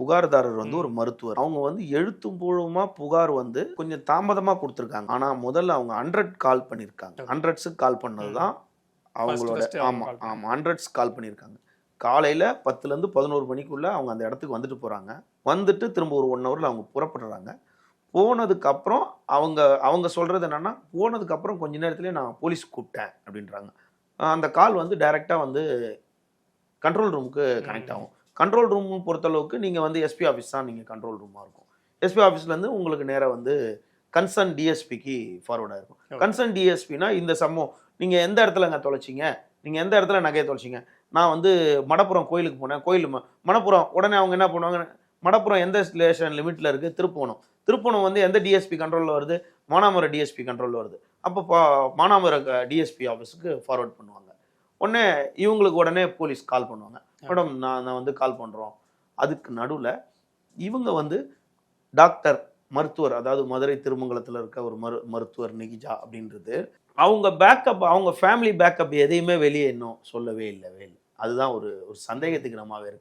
புகார்தாரர் வந்து ஒரு மருத்துவர். அவங்க வந்து எழுத்துப்பூர்வமா புகார் வந்து கொஞ்சம் தாமதமா குடுத்துருக்காங்க. ஆனா முதல்ல அவங்க 100 கால் பண்ணியிருக்காங்க. 100க்கு கால் பண்ணது தான் அவங்களோட ஆமா, ஆமா 100 கால் பண்ணியிருக்காங்க. காலையில 10லேருந்து 11 மணிக்குள்ள அவங்க அந்த இடத்துக்கு வந்துட்டு போறாங்க. வந்துட்டு திரும்ப ஒரு 1 ஹவர்ல அவங்க புறப்படுறாங்க. போனதுக்கு அப்புறம் அவங்க சொல்றது என்னன்னா, போனதுக்கு அப்புறம் கொஞ்ச நேரத்திலேயே நான் போலீஸ் கூப்பிட்டேன் அப்படின்றாங்க. அந்த கால் வந்து டைரக்ட்டா வந்து கண்ட்ரோல் ரூமுக்கு கனெக்ட் ஆகும். கண்ட்ரோல் ரூம் பொறுத்தளவுக்கு நீங்க வந்து எஸ்பி ஆஃபீஸ் தான் நீங்க கண்ட்ரோல் ரூமா இருக்கும். எஸ்பி ஆஃபீஸ்லேருந்து உங்களுக்கு நேரா வந்து கன்சர்ன் டிஎஸ்பிக்கு ஃபார்வர்ட் ஆயிருக்கும். கன்சர்ன் டிஎஸ்பினா இந்த சம்பவம் நீங்க எந்த இடத்துலங்க தொலைச்சீங்க? நீங்க எந்த இடத்துல நகைய தொலைச்சீங்க? நான் வந்து மடப்புரம் கோயிலுக்கு போனேன். மணப்புரம் உடனே அவங்க என்ன பண்ணுவாங்க? மடப்புரம் எந்த ஸ்டேஷன் லிமிட்ல இருக்கு? திருப்புவனம். திருப்புவனம் வந்து எந்த டிஎஸ்பி கண்ட்ரோல்ல வருது? மானாமதுரை டிஎஸ்பி கண்ட்ரோல்ல வருது. அப்போ மானாமதுரை டிஎஸ்பி ஆஃபீஸுக்கு ஃபார்வர்ட் பண்ணுவாங்க. உடனே இவங்களுக்கு உடனே போலீஸ் கால் பண்ணுவாங்க. மேடம் நான் வந்து கால் பண்றோம். அதுக்கு நடுவுல இவங்க வந்து டாக்டர் மருத்துவர், அதாவது மதுரை திருமங்கலத்துல இருக்க ஒரு மருத்துவர் நிகிஜா அப்படின்றது அவங்க பேக்கப், அவங்க ஃபேமிலி பேக்கப் எதையுமே வெளியே இன்னும் சொல்லவே இல்லவே இல்லை. அதுதான் ஒரு சந்தேகத்துக்கு இடமாவே இருக்கு.